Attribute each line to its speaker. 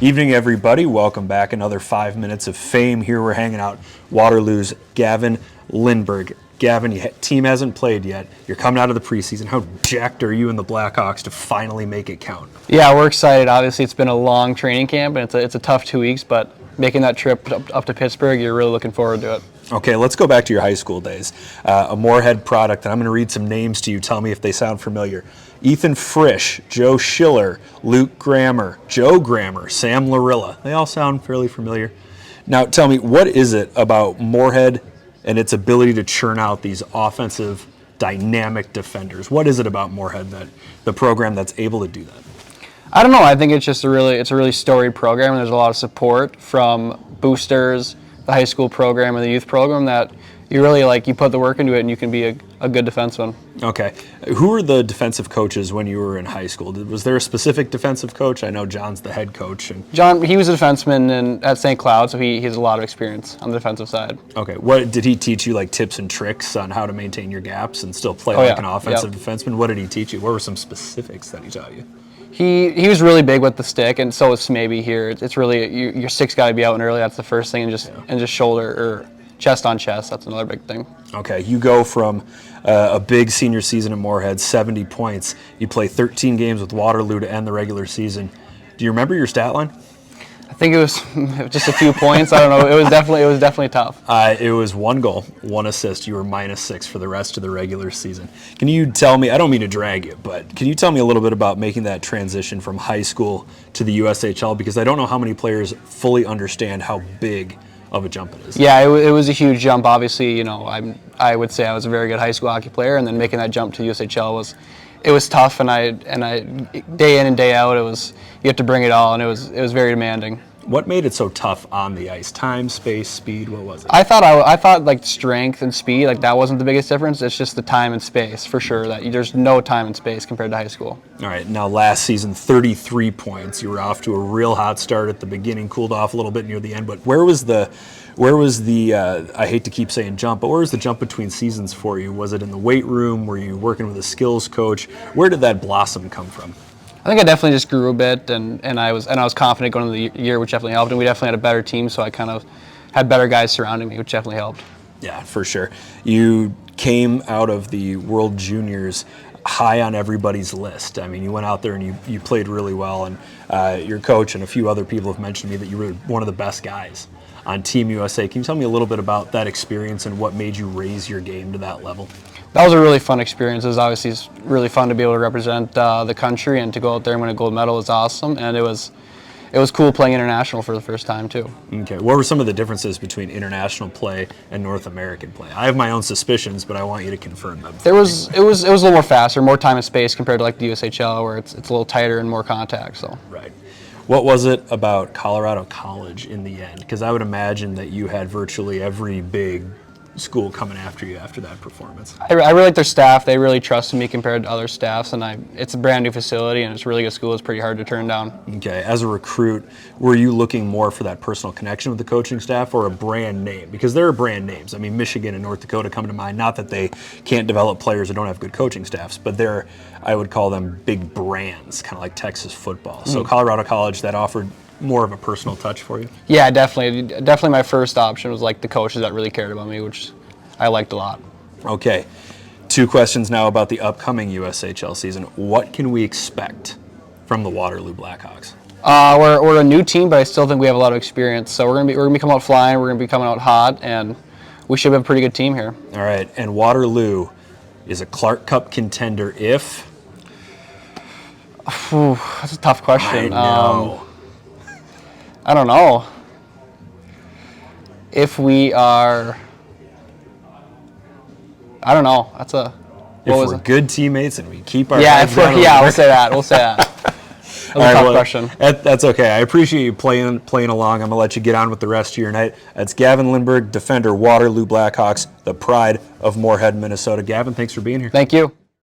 Speaker 1: Evening, everybody. Welcome back. Another 5 minutes of fame. Here we're hanging out. Waterloo's Gavin Lindberg. Gavin, your team hasn't played yet. You're coming out of the preseason. How jacked are you and the Blackhawks to finally make it count?
Speaker 2: Yeah, we're excited. Obviously, it's been a long training camp, and it's a tough 2 weeks, but making that trip up to Pittsburgh, you're really looking forward to it.
Speaker 1: Okay, let's go back to your high school days. A Moorhead product, and I'm going to read some names to you. Tell me if they sound familiar. Ethan Frisch, Joe Schiller, Luke Grammer, Joe Grammer, Sam Larilla. They all sound fairly familiar. Now, tell me, what is it about Moorhead and its ability to churn out these offensive, dynamic defenders? What is it about Moorhead, that the program that's able to do that?
Speaker 2: I don't know. I think it's just a really storied program, and there's a lot of support from boosters, the high school program, and the youth program that you really you put the work into it, and you can be a good defenseman.
Speaker 1: Okay. Who were the defensive coaches when you were in high school? Was there a specific defensive coach? I know John's the head coach.
Speaker 2: John, he was a defenseman at St. Cloud, so he has a lot of experience on the defensive side.
Speaker 1: Okay. What did he teach you, like tips and tricks on how to maintain your gaps and still play like an offensive defenseman? What did he teach you? What were some specifics that he taught you?
Speaker 2: He was really big with the stick, and so is maybe here. It's really your stick's got to be out and early. That's the first thing, and just shoulder or chest on chest. That's another big thing.
Speaker 1: Okay, you go from a big senior season at Moorhead, 70 points. You play 13 games with Waterloo to end the regular season. Do you remember your stat line?
Speaker 2: I think it was just a few points. I don't know. It was definitely tough.
Speaker 1: It was 1 goal, 1 assist. You were -6 for the rest of the regular season. Can you tell me, I don't mean to drag you, but can you tell me a little bit about making that transition from high school to the USHL? Because I don't know how many players fully understand how big of a jump it is.
Speaker 2: Yeah, it was a huge jump. Obviously, I would say I was a very good high school hockey player, and then making that jump to USHL was tough, and I day in and day out you have to bring it all, and it was very demanding.
Speaker 1: What made it so tough on the ice? Time, space, speed, what was it?
Speaker 2: I thought like strength and speed, like that wasn't the biggest difference. It's just the time and space, for sure. There's no time and space compared to high school.
Speaker 1: All right, now last season, 33 points. You were off to a real hot start at the beginning, cooled off a little bit near the end, but where was the I hate to keep saying jump, but where was the jump between seasons for you? Was it in the weight room? Were you working with a skills coach? Where did that blossom come from?
Speaker 2: I think I definitely just grew a bit, and I was confident going into the year, which definitely helped. And we definitely had a better team, so I kind of had better guys surrounding me, which definitely helped.
Speaker 1: Yeah, for sure. You came out of the World Juniors high on everybody's list. I mean, you went out there and you played really well, and your coach and a few other people have mentioned to me that you were one of the best guys on Team USA. Can you tell me a little bit about that experience and what made you raise your game to that level?
Speaker 2: That was a really fun experience. It was obviously really fun to be able to represent the country, and to go out there and win a gold medal was awesome. And it was cool playing international for the first time too.
Speaker 1: Okay, what were some of the differences between international play and North American play? I have my own suspicions, but I want you to confirm them.
Speaker 2: It was a little more faster, more time and space compared to like the USHL, where it's a little tighter and more contact. So
Speaker 1: right. What was it about Colorado College in the end? Because I would imagine that you had virtually every big school coming after you after that performance.
Speaker 2: I really like their staff. They really trusted me compared to other staffs, and it's a brand new facility, and it's a really good school. It's pretty hard to turn down.
Speaker 1: Okay, as a recruit, were you looking more for that personal connection with the coaching staff or a brand name? Because there are brand names. I mean, Michigan and North Dakota come to mind. Not that they can't develop players or don't have good coaching staffs, but they're, I would call them big brands, kind of like Texas football. So Colorado College, that offered more of a personal touch for you?
Speaker 2: Yeah, definitely my first option was like the coaches that really cared about me, which I liked a lot.
Speaker 1: Okay, 2 questions now about the upcoming USHL season. What can we expect from the Waterloo Blackhawks?
Speaker 2: We're a new team, but I still think we have a lot of experience. So we're gonna be coming out flying. We're gonna be coming out hot, and we should have a pretty good team here.
Speaker 1: All right, and Waterloo is a Clark Cup contender if?
Speaker 2: That's a tough question.
Speaker 1: I know.
Speaker 2: I don't know. If we are, I don't know. That's a.
Speaker 1: If we're good teammates and we keep our
Speaker 2: heads down. We'll say that. That's a tough question.
Speaker 1: That's okay. I appreciate you playing along. I'm gonna let you get on with the rest of your night. That's Gavin Lindberg, defender, Waterloo Blackhawks, the pride of Moorhead, Minnesota. Gavin, thanks for being here.
Speaker 2: Thank you.